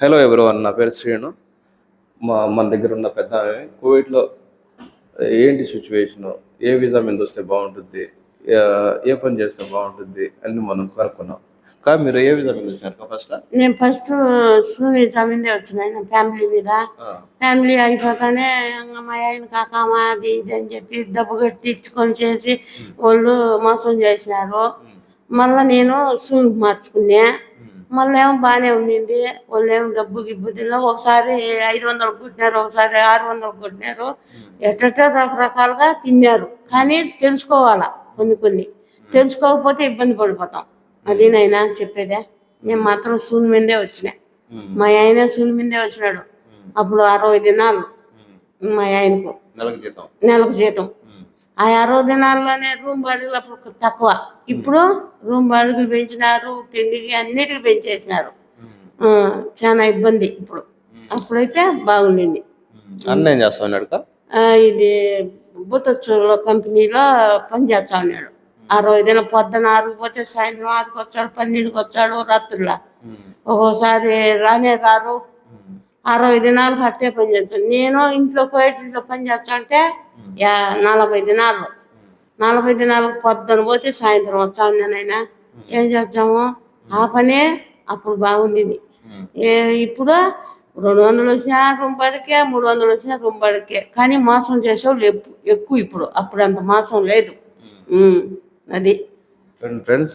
Hello ఎవరోవన్, నా పేరు శ్రీను. మన దగ్గర ఉన్న పెద్ద కోవిడ్లో ఏంటి సిచ్యువేషను, ఏ వీసా మీద వస్తే బాగుంటుంది, ఏ పని చేస్తే బాగుంటుంది అని మనం కనుక్కున్నాం. కానీ మీరు ఏ వీసా మీద వచ్చారు ఫస్ట్? నేను ఫస్ట్ వీసా మీదే వచ్చిన ఫ్యామిలీ మీద. ఫ్యామిలీ అయిపోతానే మా ఆయన కాక అది ఇది అని చెప్పి డబ్బు కట్టించుకొని చేసి వాళ్ళు మోసం చేసినారు. మళ్ళీ నేను సూన్ మార్చుకున్నా. మళ్ళీ ఏమో బాగానే ఉండింది. వాళ్ళు ఏమో డబ్బు గిబ్బుదిలో ఒకసారి 500 కొట్టినారు, ఒకసారి 600 కొట్టినారు. ఎట్ట రకరకాలుగా తిన్నారు. కానీ తెలుసుకోవాలా, కొన్ని తెలుసుకోకపోతే ఇబ్బంది పడిపోతాం. అది నైనా చెప్పేదే. నేను మాత్రం సూన్ మీదే వచ్చిన. మా ఆయన సూన్ మీదే వచ్చినాడు. అప్పుడు 60 దినాలు మా ఆయనకు నెలకు జీతం. ఆ 60 దినాల్లోనే రూమ్ బాడుగులు అప్పుడు తక్కువ. ఇప్పుడు రూమ్ బాడుగులు పెంచినారు, తిండికి అన్నిటికీ పెంచేసినారు. చాలా ఇబ్బంది ఇప్పుడు. అప్పుడైతే బాగుండింది. అన్న ఏం చేస్తా ఉన్నాడు? ఇది బుతచ్చూరులో కంపెనీలో పని చేస్తా ఉన్నాడు. 60 దినం పొద్దున 6కి పోతే సాయంత్రం 6కి వచ్చాడు, 12కి వచ్చాడు రాత్రులా. ఒక్కోసారి రానే రారు. 60 దినాలకు అట్టే పని చేస్తాను. నేను ఇంట్లో కోయట్లో పని చేస్తా అంటే 40 దినాలు. 40 దినాలకు పొద్దున పోతే సాయంత్రం వచ్చాను. నేనైనా ఏం చేస్తాము, ఆ పనే అప్పుడు బాగుండేది. ఇప్పుడు 200 వచ్చినా రూమ్ బాడికే, 300 వచ్చినా రూమ్ బాడికే. కానీ మోసం చేసేవాళ్ళు ఎక్కువ ఇప్పుడు. అప్పుడు అంత మోసం లేదు. అది ఫ్రెండ్స్,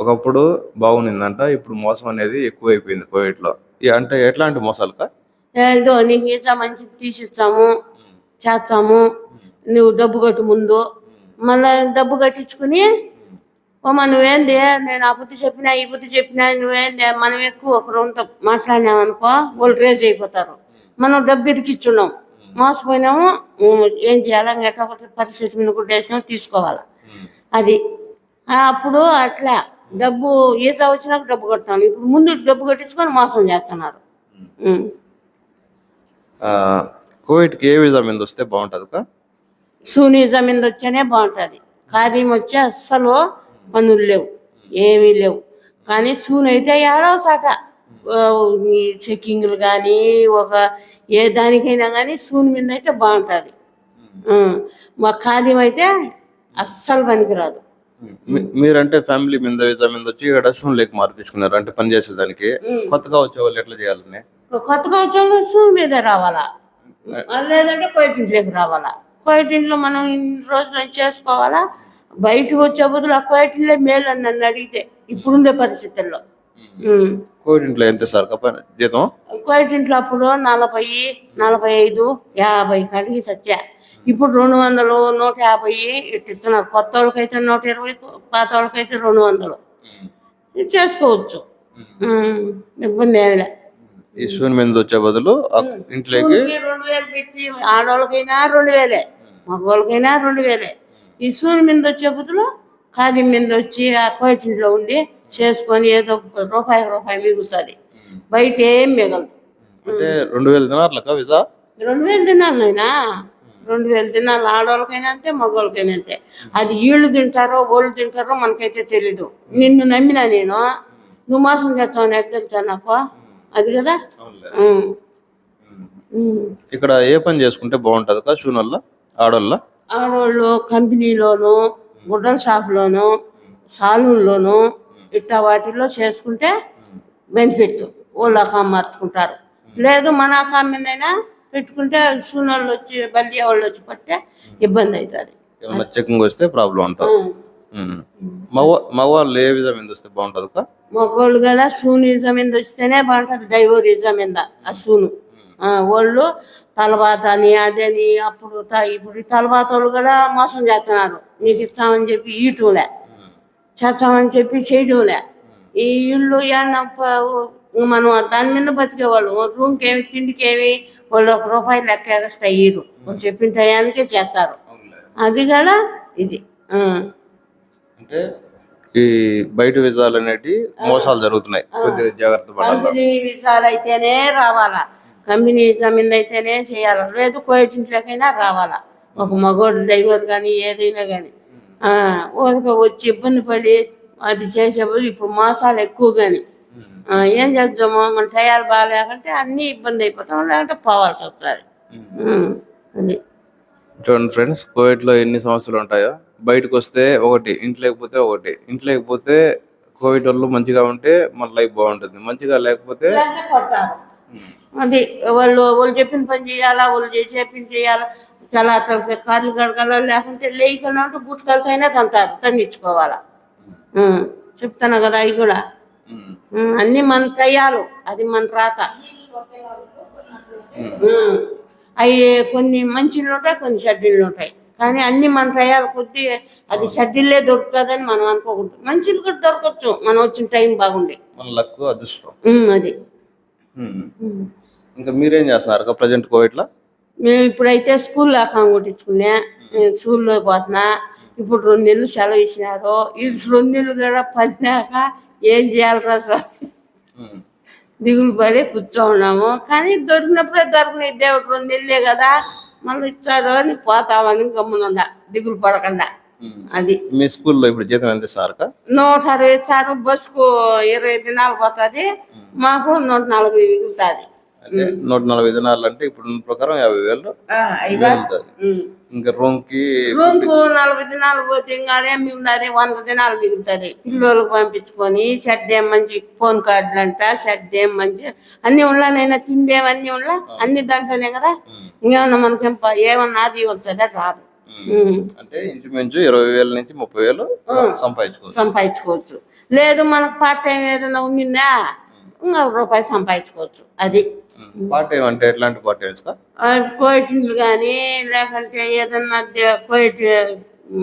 ఒకప్పుడు బాగుండిందంట, ఇప్పుడు మోసం అనేది ఎక్కువైపోయింది కోవిడ్లో. అంటే ఎట్లాంటి మోసాలుగా? ఏదో నీకు వీసా మంచిది తీసిస్తాము, చేస్తాము, నువ్వు డబ్బు కట్టు ముందు. మళ్ళీ డబ్బు కట్టించుకుని నువ్వేంది, నేను ఆ బుద్ధి చెప్పినా ఈ బుద్ధి చెప్పినా నువ్వేంది, మనం ఎక్కువ ఒకరితో మాట్లాడినామనుకో వాళ్ళు రేజ్ అయిపోతారు. మనం డబ్బు ఇరికిచ్చున్నాం, మోసపోయినాము. ఏం చేయాలి, ఎట్లా పరిస్థితి మీద గుడ్డేసినాము, తీసుకోవాలి. అది అప్పుడు అట్లా డబ్బు వీసా వచ్చినాక డబ్బు కడతాను. ఇప్పుడు ముందు డబ్బు కట్టించుకొని మోసం చేస్తున్నారు. కోవిడ్కి ఏ వీసా మీద వస్తే బాగుంటుంది? సూన్ వీసా మీద వచ్చేనే బాగుంటుంది. ఖాదీం వచ్చే అస్సలు పనులు లేవు, ఏమీ లేవు. కానీ సూన్ అయితే ఏడో సాట చెక్కింగ్లు కానీ ఏ దానికైనా కానీ సూన్ మీద అయితే బాగుంటుంది. మా ఖాదీం అయితే అస్సలు పనికిరాదు. మీరంటే ఫ్యామిలీ మీద వీసా మీద వచ్చి ఇక్కడ సూన్ లేక మార్పించుకున్నారు అంటే పని చేసేదానికి. కొత్తగా వచ్చే వాళ్ళు ఎట్లా చేయాలని? కొత్తగా వచ్చే వాళ్ళు సూన్ మీద రావాలా, లేదంటే కోయటింట్లోకి రావాలా. కోయటింట్లో మనం ఇన్ని రోజులు చేసుకోవాలా. బయటకు వచ్చే బదులు ఆ కోయటింట్లో మేలు అని నన్ను అడిగితే ఇప్పుడుండే పరిస్థితుల్లో. కోయటింట్లో ఎంత సార్ జీతం? కోయటింట్లో అప్పుడు 40, 45, 50 కడిగి సచ్చా. ఇప్పుడు 200, 150 ఇట్లా ఇస్తున్నారు. కొత్త వాళ్ళకైతే 120, పాత వాళ్ళకైతే 200 చేసుకోవచ్చు. ఇబ్బంది ఏమి లే. ఈ సూన్ మీద వచ్చే బదులు ఇంట్లోకి 2000 పెట్టి ఆడవాళ్ళకైనా 2000, మగవాళ్ళకైనా 2000. ఈ సూన్ మీద వచ్చే బదులు ఖాదీ మీద వచ్చి ఆ కోయటింట్లో ఉండి చేసుకొని ఏదో రూపాయి మిగులుతుంది. బయట ఏం మిగలదు. అంటే 2000 దినార్లకా వీసా? 2000 దినాలైనా 2000 దినాలు ఆడవాళ్ళకైనా అంతే, మగవాళ్ళకైనా అంతే. అది వీళ్ళు తింటారో వాళ్ళు తింటారో మనకైతే తెలీదు. నిన్ను నమ్మినా నేను, నువ్వు మోసం చేస్తావని ఎట్లా తెలుసా నాకు? అది కదా. ఇక్కడ ఏ పని చేసుకుంటే బాగుంటుంది షూన్ వల్ల? ఆడవాళ్ళు కంపెనీలోను, గుడ్డల షాప్లోను, సాలూన్లోను ఇట్లా వాటిల్లో చేసుకుంటే బెనిఫిట్. వాళ్ళు అకాం మార్చుకుంటారు. లేదు మన అకాం మీదైనా పెట్టుకుంటే సూన్ వాళ్ళు వచ్చి బల్దియా వాళ్ళు వచ్చి పడితే ఇబ్బంది అవుతుంది. చెకింగ్ వస్తే ప్రాబ్లం ఉంటుంది. మగవాళ్ళు ఏ విధం మీద వస్తే బాగుంటుంది? మగవాళ్ళు కూడా సూన్ వీసా మీద వస్తేనే బాగుంటుంది. డైవర్ వీసా మీద ఆ సూను వాళ్ళు తలబాత అని అదని అప్పుడు ఇప్పుడు తలబాత వాళ్ళు కూడా మోసం చేస్తున్నారు. నీకు ఇస్తామని చెప్పి ఈటూలే, చేస్తామని చెప్పి చేయడంలే. ఈ ఇళ్ళు మనం దాని మీద బతికేవాళ్ళు. రూమ్కి ఏమి తిండికి ఏమి వాళ్ళు ₹1 లెక్క ఎక్స్ట్రా ఇయ్యరు. వాళ్ళు చెప్పిన టయానికే చేస్తారు. అది కూడా ఇది. అంటే ఈ బయట వీసాలు అనేవి మోసాలు జరుగుతున్నాయి, కొద్దిగా జాగ్రత్త పడాలి. కంపెనీ వీసాలు అయితేనే రావాలా, కంపెనీ వీసా మీద అయితేనే చేయాలి. లేదు కోయటింట్లోకైనా రావాలా. ఒక మగోడు డ్రైవర్ కానీ ఏదైనా కానీ వచ్చి ఇబ్బంది పడి అది చేసేప్పుడు ఇప్పుడు మోసాలు ఎక్కువ. కానీ ఏం చేద్దాము, మన టయాలు బాగాలేకుంటే అన్నీ ఇబ్బంది అయిపోతాం, లేకుంటే పోవాల్సి వస్తుంది. అది చూడండి ఫ్రెండ్స్, కోవిడ్లో ఎన్ని సమస్యలు ఉంటాయో. బయటకు వస్తే ఒకటి, ఇంట్లో లేకపోతే ఒకటి. ఇంట్లో లేకపోతే కోవిడ్ వాళ్ళు మంచిగా ఉంటే మన లైఫ్ బాగుంటుంది, మంచిగా లేకపోతే లేకుంటే కొడతారు. అది వాళ్ళు చెప్పిన పని చేయాలా, వాళ్ళు చెప్పింది చేయాలా, చాలా కాళ్ళు గడగాల, లేకుంటే లేకుండా ఉంటే బుట్టకాలతోనే తందించుకోవాలా. చెప్తాను కదా, అవి కూడా అన్ని మన తయ్యాలు, అది మన రాత. అవి కొన్ని మంచిలు ఉంటాయి, కొన్ని షడ్డీలు ఉంటాయి, కానీ అన్ని మన తయారు కొద్ది అది షడ్డీలే దొరుకుతుందని మనం అనుకోకూడదు. మంచిలు కూడా దొరకచ్చు మనం వచ్చిన టైం బాగుండి, మన లక్ అదృష్టం. అది. ఇంకా మీరేం చేస్తున్నారు ప్రజెంట్ కోవిడ్లో? మేము ఇప్పుడైతే స్కూల్లో అకాం కొట్టించుకున్నా, స్కూల్లో పోతున్నా. ఇప్పుడు 2 నెలలు సెలవు ఇచ్చినారు. ఈ 2 నెలలు కూడా పడినాక ఏం చేయాలరా స్వామి దిగులు పడి కూర్చో ఉన్నాము. కానీ దొరికినప్పుడే దొరకలేదు, దేవుడు 2 నెలలే కదా మళ్ళీ ఇచ్చాడు అని పోతామని గమ్మునుందా, దిగులు పడకుండా. అది మీ స్కూల్లో ఇప్పుడు జీతం ఎంత ఇస్తారు? 160 సార్లు, బస్సుకు 20 దినాలు పోతుంది, మాకు 140 మిగులుతుంది. అంటే 140 దినాలు అంటే ఇప్పుడు ప్రకారం 50,000 మిగులుతుంది. ఇంకా రూమ్కు 40 దినాలు పోతే ఇంకా మిగులుతుంది, 100 దినాలు మిగులుతుంది. పిల్లలకు పంపించుకొని చెడ్డేం మంచి ఫోన్ కార్డులు అంట, చెడ్డేం మంచి అన్ని ఉండనైనా, తిండేం అన్ని ఉండ, అన్ని దాంట్లోనే కదా. ఇంకేమన్నా మనకేం ఏమన్నా అది వచ్చేదా రాదు. అంటే ఇంచుమించు 20,000 నుంచి 30,000 సంపాదించుకోవచ్చు. లేదు మనకు పార్ట్ టైం ఏదైనా ఉండిందా ఇంకా ₹1 సంపాదించుకోవచ్చు. అది పార్ట్ టైం అంటే ఎట్లాంటి పార్ట్ టైమ్స్? కోయిటిండ్లు కానీ, లేకుంటే ఏదన్నా కోయిట్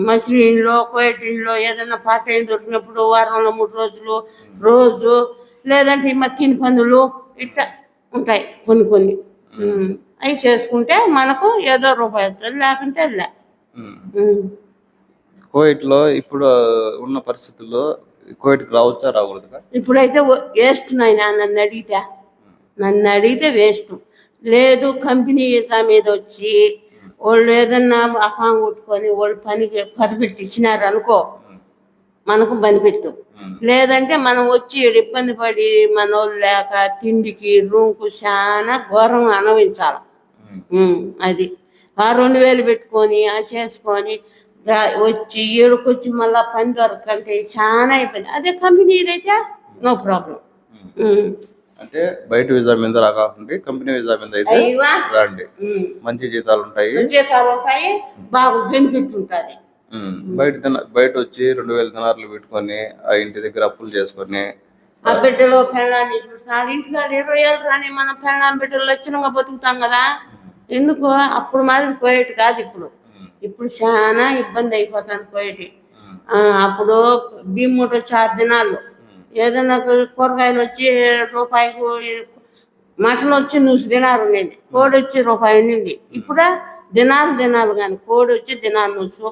మసిలీలో కోయిటిండ్లో ఏదైనా పార్ట్ టైం దొరికినప్పుడు వారంలో 3 రోజులు, రోజు, లేదంటే మక్కిన పనులు ఇట్లా ఉంటాయి కొన్ని. అవి చేసుకుంటే మనకు ఏదో రూపాయి వస్తుంది, లేకుంటే లే. కోవిడ్లో ఇప్పుడు ఉన్న పరిస్థితుల్లో కోవిడ్కి రావచ్చా రాకూడదుగా? ఇప్పుడైతే వేస్ట్ నాయన, నన్ను అడిగితే వేస్ట్. లేదు కంపెనీ వీసా మీద వచ్చి వాళ్ళు ఏదన్నా అకాం కొట్టుకొని వాళ్ళు పనికి పనిపెట్టి ఇచ్చినారు అనుకో, మనకు బెనిఫిట్. లేదంటే మనం వచ్చి ఇబ్బంది పడి మన వాళ్ళు లేక తిండికి రూమ్కు చాలా ఘోరం అనుభవించాలి. అది ఆ 2,000 పెట్టుకొని ఆ చేసుకొని వచ్చి ఏడుకొచ్చి మళ్ళా పని దొరకంటే చాలా అయిపోయింది. అదే కంపెనీ ఇదైతే నో ప్రాబ్లం. అంటే బయట వీసా మీద రాకుండా కంపెనీ వీసా మీద అయితే రండి, మంచి జీతాలు ఉంటాయి, బాగా బెనిఫిట్ ఉంటుంది. బయట వచ్చి 2,000 దినార్లు పెట్టుకొని ఆ ఇంటి దగ్గర అప్పులు చేసుకొని ఆ బిడ్డలో పెళ్ళాన్ని చూసినాడు, ఇంటికాడ 20 ఏళ్ళు రాని మనం పెళ్ళాం బిడ్డలు లక్షణంగా బతుకుతాం కదా. ఎందుకు అప్పుడు మాది కోవిడ్ కాదు, ఇప్పుడు చాలా ఇబ్బంది అయిపోతాను కోవిడ్. అప్పుడు బియ్యం మూట వచ్చి 6 దినాలు, ఏదైనా కూరగాయలు వచ్చి రూపాయికు, మటన్ వచ్చి 100 దినాలు ఉండేది, కోడి వచ్చి రూపాయి ఉండింది. ఇప్పుడు దినాలు కానీ కోడి వచ్చి దినాలు 100,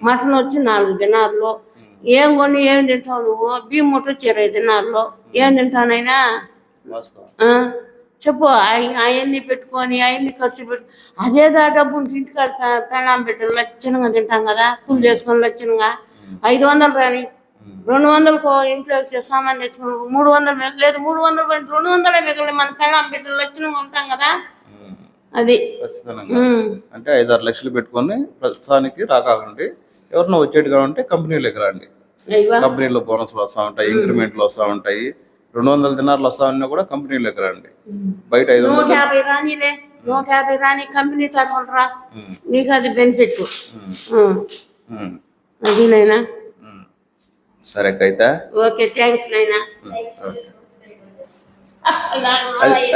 మటన్ వచ్చి 4 దినాల్లో. ఏం కొని ఏం తింటావు నువ్వు? బియ్యం మూట వచ్చి 20 దినాల్లో ఏం తింటానైనా చెప్పు. అవన్నీ పెట్టుకొని అవన్నీ ఖర్చు పెట్టు, అదేదో డబ్బు ఉంటే ఇంటికాడ పెళ్ళాం పెట్టు లక్షణంగా తింటాం కదా, కూలి చేసుకొని లక్షణంగా. 500 రాని 200కు ఇంట్లో సామాన్ తెచ్చుకుని 300 లేదు, 300 200 మిగిలిన మన పెళ్ళాం పెట్టు లక్షణంగా ఉంటాం కదా. అది అంటే 5-6 లక్షలు పెట్టుకొని ప్రస్తుతానికి రాకండి, ఎవరన్నా వచ్చేట్టుగా ఉంటే కంపెనీలోకి రండి. కంపెనీలో బోనస్లు వస్తూ ఉంటాయి, ఇంక్రిమెంట్లు వస్తూ ఉంటాయి. 200 దినార్లు వస్తా ఉన్నా కూడా కంపెనీలోకి రండి. బయట 150 రానిలే, 150 రాని కంపెనీ తరఫున రా, నీకు అది బెనిఫిట్. అది నైనా. సరే అయితే ఓకే, థ్యాంక్స్ నైనా.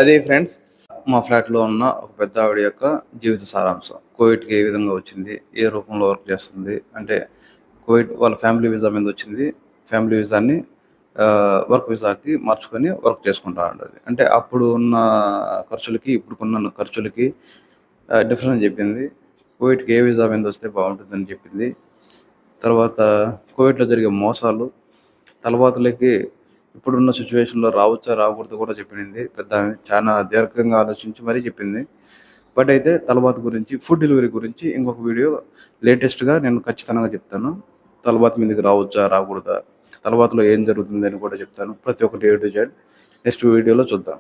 అదే ఫ్రెండ్స్, మా ఫ్లాట్లో ఉన్న ఒక పెద్ద ఆవిడ యొక్క జీవిత సారాంశం. కోవిడ్కి ఏ విధంగా వచ్చింది, ఏ రూపంలో వర్క్ చేస్తుంది అంటే, కోవిడ్ వాళ్ళ ఫ్యామిలీ వీసా మీద వచ్చింది, ఫ్యామిలీ వీసాని వర్క్ వీసాకి మార్చుకొని వర్క్ చేసుకుంటా ఉంటుంది. అంటే అప్పుడు ఉన్న ఖర్చులకి ఇప్పుడుకున్న ఖర్చులకి డిఫరెన్స్ చెప్పింది. కోవిడ్కి ఏ వీసా మీద వస్తే బాగుంటుందని చెప్పింది. తర్వాత కోవిడ్లో జరిగే మోసాలు, తర్వాతలకి ఇప్పుడున్న సిచ్యువేషన్లో రావచ్చా రాకూడదు కూడా చెప్పింది. పెద్ద చాలా దీర్ఘంగా ఆలోచించి మరీ చెప్పింది. బట్ అయితే తలబాత్ గురించి, ఫుడ్ డెలివరీ గురించి ఇంకొక వీడియో లేటెస్ట్గా నేను ఖచ్చితంగా చెప్తాను. తలబాత్ మీదకి రావచ్చా రాకూడదా, తర్వాతలో ఏం జరుగుతుంది అని కూడా చెప్తాను. ప్రతి ఒక్కటి A to Z నెక్స్ట్ వీడియోలో చూద్దాం.